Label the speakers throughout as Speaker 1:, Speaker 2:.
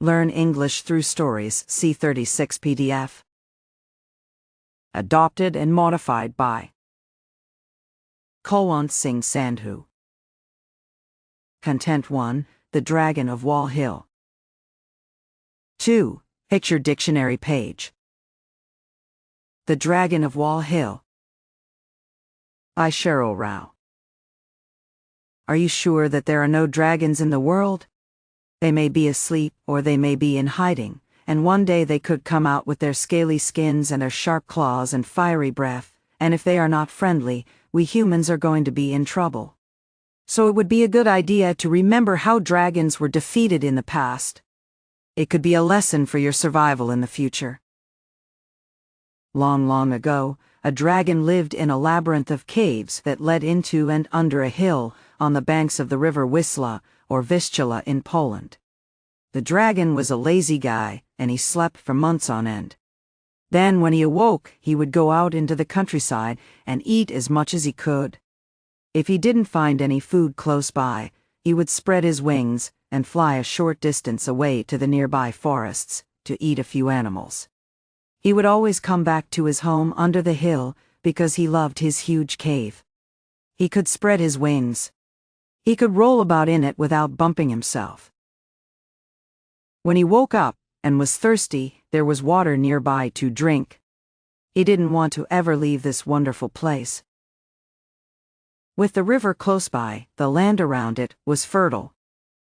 Speaker 1: Learn English through stories, C36 PDF. Adopted and modified by Kulwant Singh Sandhu. Content 1, The Dragon of Wall Hill. 2. Picture dictionary page. The Dragon of Wall Hill. By Cheryl Rao. Are you sure that there are no dragons in the world? They may be asleep, or they may be in hiding, and one day they could come out with their scaly skins and their sharp claws and fiery breath, and if they are not friendly, we humans are going to be in trouble. So it would be a good idea to remember how dragons were defeated in the past. It could be a lesson for your survival in the future. Long, long ago, a dragon lived in a labyrinth of caves that led into and under a hill on the banks of the river Wisla, or Vistula in Poland. The dragon was a lazy guy, and he slept for months on end. Then, when he awoke, he would go out into the countryside and eat as much as he could. If he didn't find any food close by, he would spread his wings and fly a short distance away to the nearby forests to eat a few animals. He would always come back to his home under the hill because he loved his huge cave. He could spread his wings. He could roll about in it without bumping himself. When he woke up and was thirsty, there was water nearby to drink. He didn't want to ever leave this wonderful place. With the river close by, the land around it was fertile.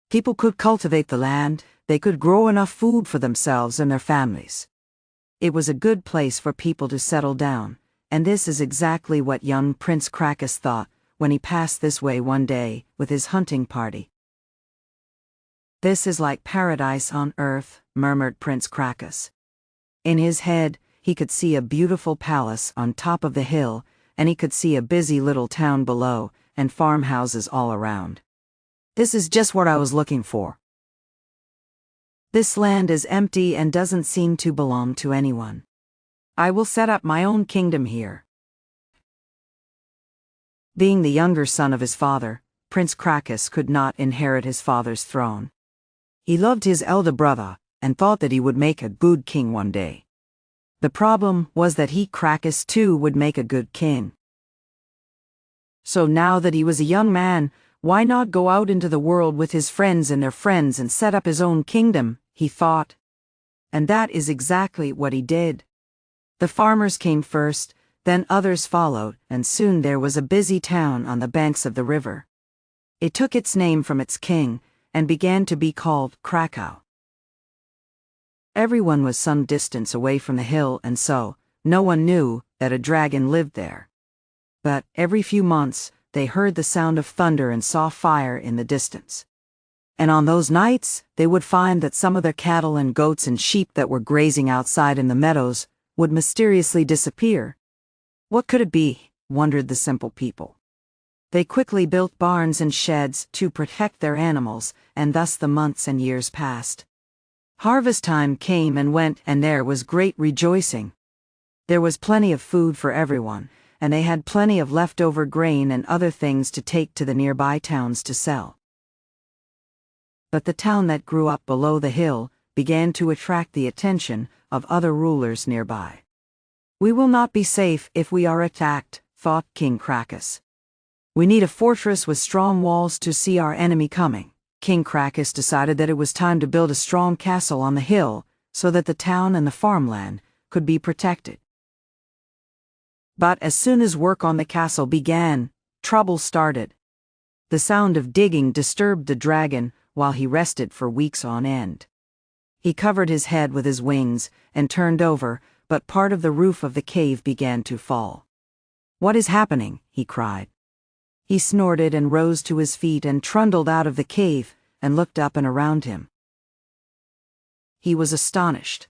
Speaker 1: People could cultivate the land, they could grow enough food for themselves and their families. It was a good place for people to settle down, and this is exactly what young Prince Crackus thought when he passed this way one day with his hunting party. "This is like paradise on earth," murmured Prince Crackus. In his head, he could see a beautiful palace on top of the hill, and he could see a busy little town below, and farmhouses all around. "This is just what I was looking for. This land is empty and doesn't seem to belong to anyone. I will set up my own kingdom here." Being the younger son of his father, Prince Crackus could not inherit his father's throne. He loved his elder brother and thought that he would make a good king one day. The problem was that he, Crackus, too, would make a good king. So now that he was a young man, why not go out into the world with his friends and their friends and set up his own kingdom, he thought. And that is exactly what he did. The farmers came first, then others followed, and soon there was a busy town on the banks of the river. It took its name from its king, and began to be called Krakow. Everyone was some distance away from the hill, and so no one knew that a dragon lived there. But every few months, they heard the sound of thunder and saw fire in the distance. And on those nights, they would find that some of their cattle and goats and sheep that were grazing outside in the meadows would mysteriously disappear. What could it be, wondered the simple people. They quickly built barns and sheds to protect their animals, and thus the months and years passed. Harvest time came and went, and there was great rejoicing. There was plenty of food for everyone, and they had plenty of leftover grain and other things to take to the nearby towns to sell. But the town that grew up below the hill began to attract the attention of other rulers nearby. "We will not be safe if we are attacked," thought King Crackus. "We need a fortress with strong walls to see our enemy coming." King Crackus decided that it was time to build a strong castle on the hill so that the town and the farmland could be protected. But as soon as work on the castle began, trouble started. The sound of digging disturbed the dragon while he rested for weeks on end. He covered his head with his wings and turned over, but part of the roof of the cave began to fall. "What is happening?" he cried. He snorted and rose to his feet and trundled out of the cave and looked up and around him. He was astonished.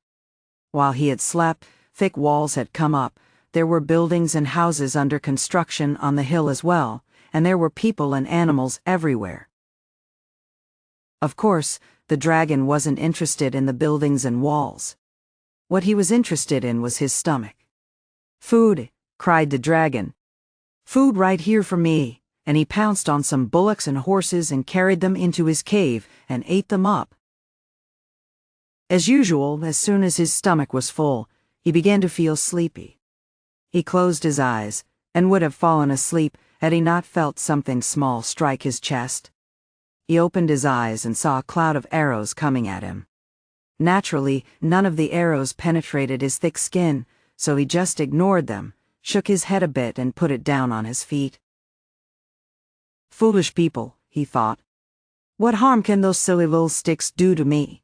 Speaker 1: While he had slept, thick walls had come up, there were buildings and houses under construction on the hill as well, and there were people and animals everywhere. Of course, the dragon wasn't interested in the buildings and walls. What he was interested in was his stomach. "Food!" cried the dragon. "Food right here for me!" And he pounced on some bullocks and horses and carried them into his cave and ate them up. As usual, as soon as his stomach was full, he began to feel sleepy. He closed his eyes, and would have fallen asleep had he not felt something small strike his chest. He opened his eyes and saw a cloud of arrows coming at him. Naturally, none of the arrows penetrated his thick skin, so he just ignored them, shook his head a bit and put it down on his feet. Foolish people, he thought. What harm can those silly little sticks do to me?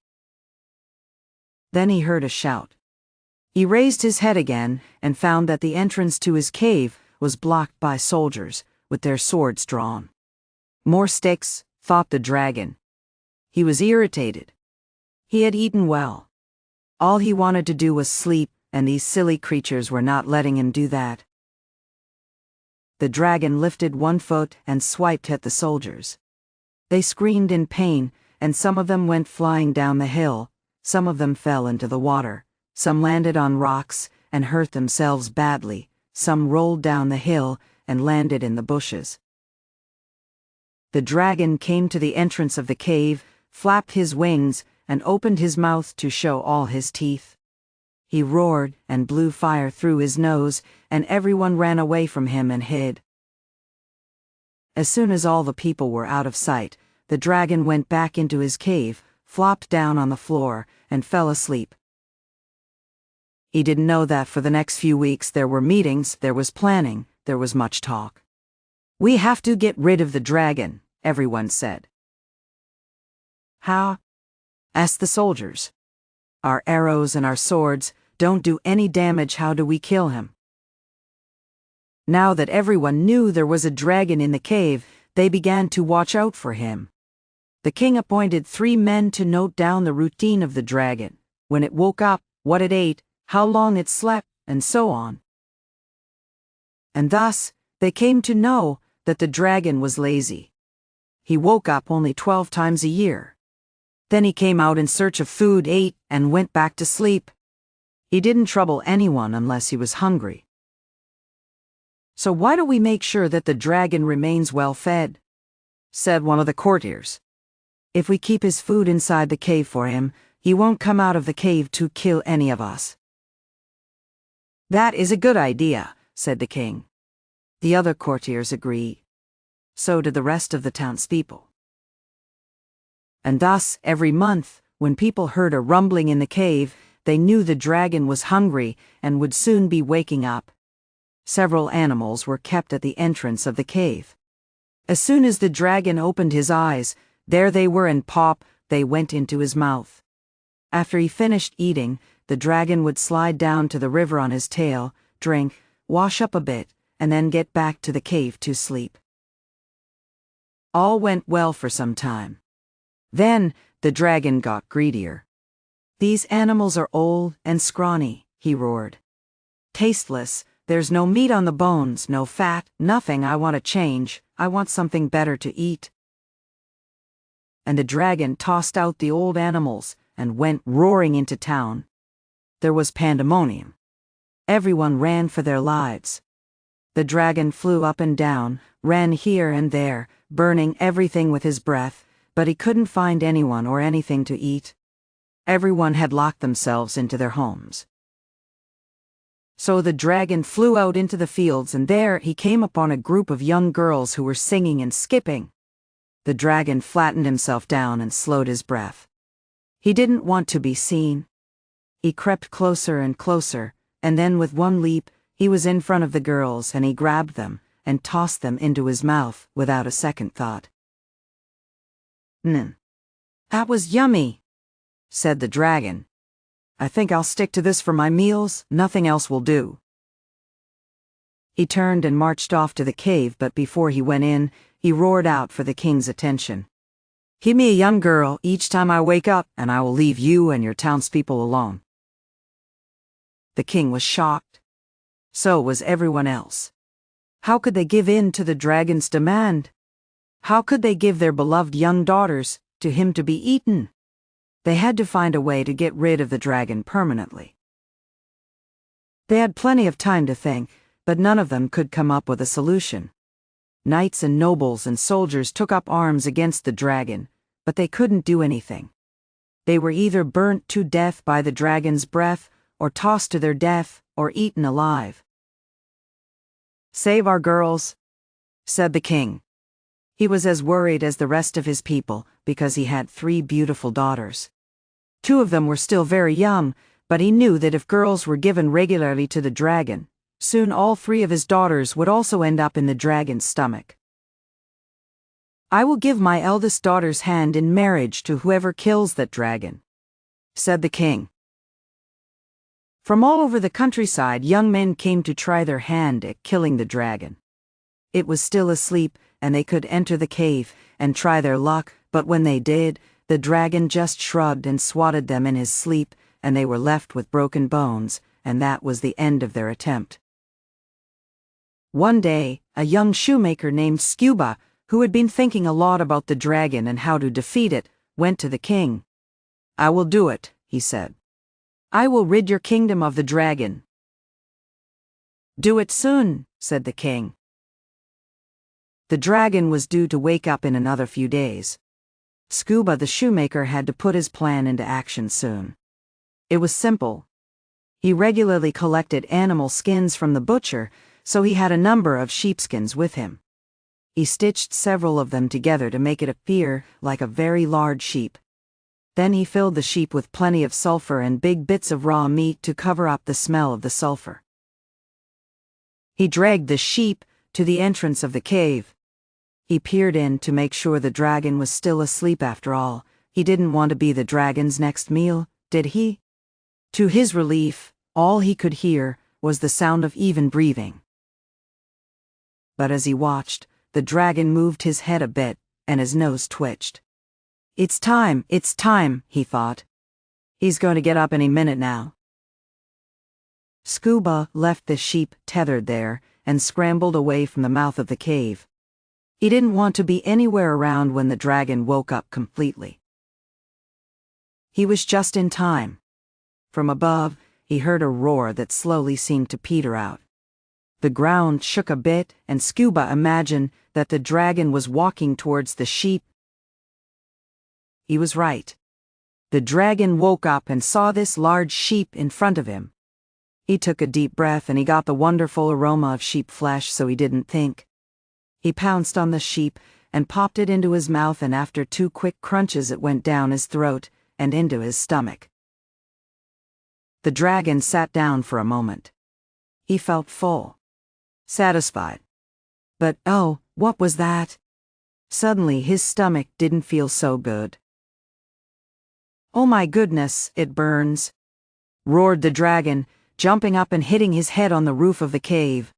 Speaker 1: Then he heard a shout. He raised his head again and found that the entrance to his cave was blocked by soldiers, with their swords drawn. More sticks, thought the dragon. He was irritated. He had eaten well. All he wanted to do was sleep, and these silly creatures were not letting him do that. The dragon lifted one foot and swiped at the soldiers. They screamed in pain, and some of them went flying down the hill, some of them fell into the water, some landed on rocks and hurt themselves badly, some rolled down the hill and landed in the bushes. The dragon came to the entrance of the cave, flapped his wings, and opened his mouth to show all his teeth. He roared and blew fire through his nose, and everyone ran away from him and hid. As soon as all the people were out of sight, the dragon went back into his cave, flopped down on the floor, and fell asleep. He didn't know that for the next few weeks there were meetings, there was planning, there was much talk. We have to get rid of the dragon, everyone said. How? Asked the soldiers. Our arrows and our swords don't do any damage. How do we kill him? Now that everyone knew there was a dragon in the cave, they began to watch out for him. The king appointed 3 men to note down the routine of the dragon, when it woke up, what it ate, how long it slept, and so on. And thus, they came to know that the dragon was lazy. He woke up only 12 times a year. Then he came out in search of food, ate, and went back to sleep. He didn't trouble anyone unless he was hungry. So why don't we make sure that the dragon remains well fed? Said one of the courtiers. If we keep his food inside the cave for him, he won't come out of the cave to kill any of us. That is a good idea, said the king. The other courtiers agreed. So did the rest of the townspeople. And thus, every month, when people heard a rumbling in the cave, they knew the dragon was hungry and would soon be waking up. Several animals were kept at the entrance of the cave. As soon as the dragon opened his eyes, there they were, and pop, they went into his mouth. After he finished eating, the dragon would slide down to the river on his tail, drink, wash up a bit, and then get back to the cave to sleep. All went well for some time. Then, the dragon got greedier. These animals are old and scrawny, he roared. Tasteless, there's no meat on the bones, no fat, nothing. I want to change, I want something better to eat. And the dragon tossed out the old animals and went roaring into town. There was pandemonium. Everyone ran for their lives. The dragon flew up and down, ran here and there, burning everything with his breath, but he couldn't find anyone or anything to eat. Everyone had locked themselves into their homes. So the dragon flew out into the fields, and there he came upon a group of young girls who were singing and skipping. The dragon flattened himself down and slowed his breath. He didn't want to be seen. He crept closer and closer, and then with one leap, he was in front of the girls, and he grabbed them and tossed them into his mouth without a second thought. That was yummy, said the dragon. I think I'll stick to this for my meals, nothing else will do. He turned and marched off to the cave, but before he went in, he roared out for the king's attention. Give me a young girl each time I wake up, and I will leave you and your townspeople alone. The king was shocked. So was everyone else. How could they give in to the dragon's demand? How could they give their beloved young daughters to him to be eaten? They had to find a way to get rid of the dragon permanently. They had plenty of time to think, but none of them could come up with a solution. Knights and nobles and soldiers took up arms against the dragon, but they couldn't do anything. They were either burnt to death by the dragon's breath, or tossed to their death, or eaten alive. "Save our girls," said the king. He was as worried as the rest of his people because he had 3 beautiful daughters. 2 of them were still very young, but he knew that if girls were given regularly to the dragon, soon all 3 of his daughters would also end up in the dragon's stomach. "I will give my eldest daughter's hand in marriage to whoever kills that dragon," said the king. From all over the countryside, young men came to try their hand at killing the dragon. It was still asleep, and they could enter the cave and try their luck, but when they did, the dragon just shrugged and swatted them in his sleep, and they were left with broken bones, and that was the end of their attempt. One day, a young shoemaker named Scuba, who had been thinking a lot about the dragon and how to defeat it, went to the king. "I will do it," he said. "I will rid your kingdom of the dragon." "Do it soon," said the king. The dragon was due to wake up in another few days. Scuba the shoemaker had to put his plan into action soon. It was simple. He regularly collected animal skins from the butcher, so he had a number of sheepskins with him. He stitched several of them together to make it appear like a very large sheep. Then he filled the sheep with plenty of sulfur and big bits of raw meat to cover up the smell of the sulfur. He dragged the sheep to the entrance of the cave. He peered in to make sure the dragon was still asleep after all. He didn't want to be the dragon's next meal, did he? To his relief, all he could hear was the sound of even breathing. But as he watched, the dragon moved his head a bit, and his nose twitched. It's time, he thought. He's going to get up any minute now." Scuba left the sheep tethered there and scrambled away from the mouth of the cave. He didn't want to be anywhere around when the dragon woke up completely. He was just in time. From above, he heard a roar that slowly seemed to peter out. The ground shook a bit, and Scuba imagined that the dragon was walking towards the sheep. He was right. The dragon woke up and saw this large sheep in front of him. He took a deep breath and he got the wonderful aroma of sheep flesh, so he didn't think. He pounced on the sheep and popped it into his mouth, and after 2 quick crunches it went down his throat and into his stomach. The dragon sat down for a moment. He felt full, satisfied. But oh, what was that? Suddenly his stomach didn't feel so good. "Oh my goodness, it burns," roared the dragon, jumping up and hitting his head on the roof of the cave.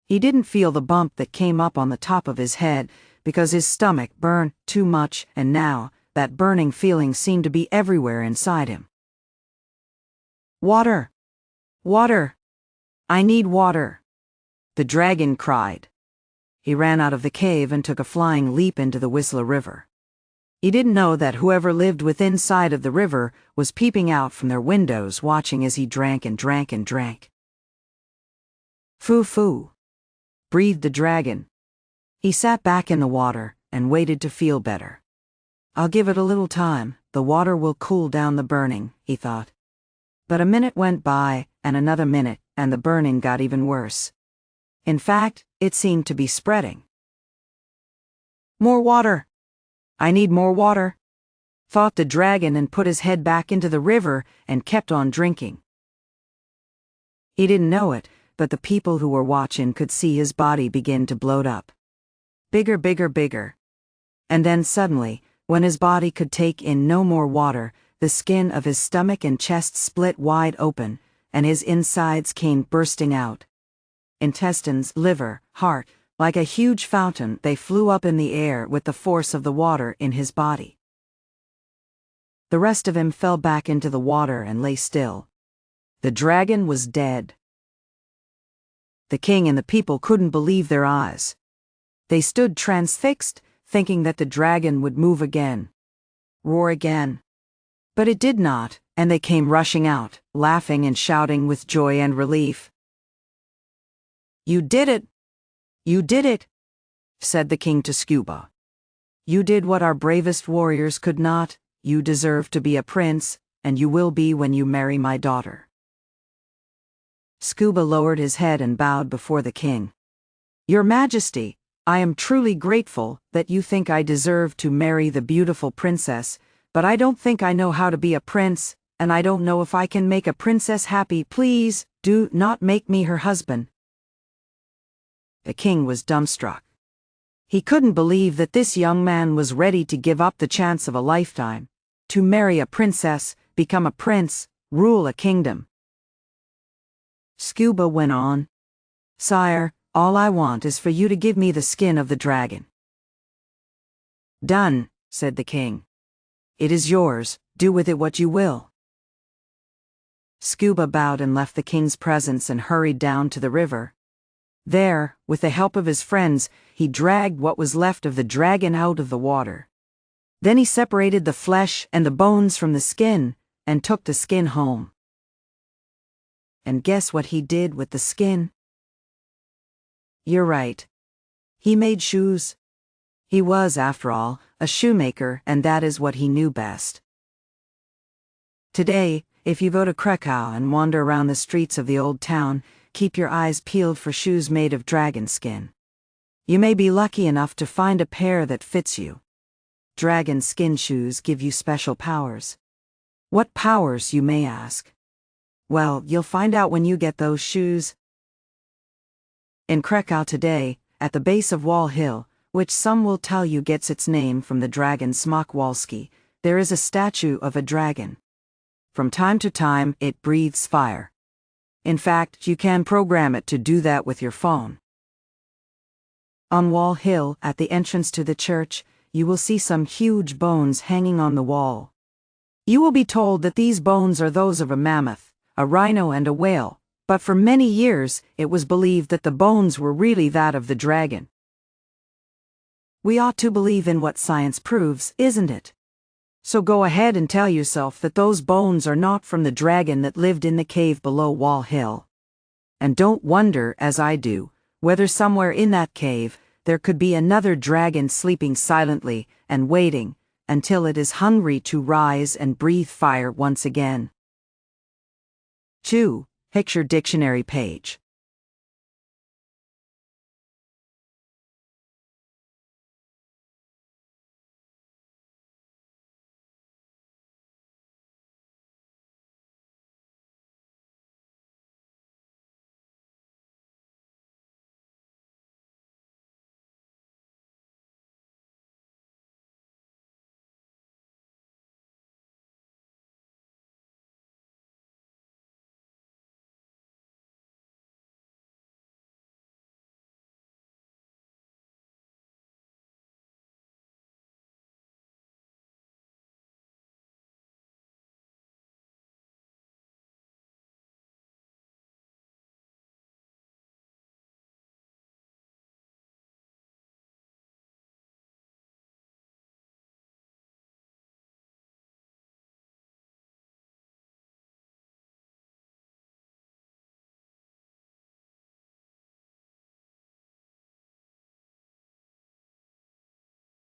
Speaker 1: He didn't feel the bump that came up on the top of his head because his stomach burned too much, and now that burning feeling seemed to be everywhere inside him. "Water! Water! I need water!" the dragon cried. He ran out of the cave and took a flying leap into the Whistler River. He didn't know that whoever lived within sight of the river was peeping out from their windows, watching as he drank and drank and drank. "Foo-foo," breathed the dragon. He sat back in the water and waited to feel better. "I'll give it a little time. The water will cool down the burning," he thought. But a minute went by, and another minute, and the burning got even worse. In fact, it seemed to be spreading. "More water! I need more water," thought the dragon, and put his head back into the river and kept on drinking. He didn't know it, but the people who were watching could see his body begin to bloat up. Bigger, bigger, bigger. And then suddenly, when his body could take in no more water, the skin of his stomach and chest split wide open, and his insides came bursting out. Intestines, liver, heart, like a huge fountain, they flew up in the air with the force of the water in his body. The rest of him fell back into the water and lay still. The dragon was dead. The king and the people couldn't believe their eyes. They stood transfixed, thinking that the dragon would move again, roar again. But it did not, and they came rushing out, laughing and shouting with joy and relief. "You did it! You did it!" said the king to Scuba. "You did what our bravest warriors could not, You deserve to be a prince, and you will be when you marry my daughter." Scuba lowered his head and bowed before the king. "Your Majesty, I am truly grateful that you think I deserve to marry the beautiful princess, but I don't think I know how to be a prince, and I don't know if I can make a princess happy. Please, do not make me her husband." The king was dumbstruck. He couldn't believe that this young man was ready to give up the chance of a lifetime, to marry a princess, become a prince, rule a kingdom. Scuba went on, "Sire, all I want is for you to give me the skin of the dragon." "Done," said the king. "It is yours, do with it what you will." Scuba bowed and left the king's presence and hurried down to the river. There, with the help of his friends, he dragged what was left of the dragon out of the water. Then he separated the flesh and the bones from the skin, and took the skin home. And guess what he did with the skin? You're right. He made shoes. He was, after all, a shoemaker, and that is what he knew best. Today, if you go to Krakow and wander around the streets of the old town, keep your eyes peeled for shoes made of dragon skin. You may be lucky enough to find a pair that fits you. Dragon skin shoes give you special powers. What powers, you may ask? Well, you'll find out when you get those shoes. In Krakow today, at the base of Wall Hill, which some will tell you gets its name from the dragon Smock Walski, there is a statue of a dragon. From time to time, it breathes fire. In fact, you can program it to do that with your phone. On Wall Hill, at the entrance to the church, you will see some huge bones hanging on the wall. You will be told that these bones are those of a mammoth, a rhino, and a whale, but for many years it was believed that the bones were really that of the dragon. We ought to believe in what science proves, isn't it? So go ahead and tell yourself that those bones are not from the dragon that lived in the cave below Wall Hill. And don't wonder, as I do, whether somewhere in that cave there could be another dragon sleeping silently and waiting until it is hungry to rise and breathe fire once again. 2. Picture dictionary page.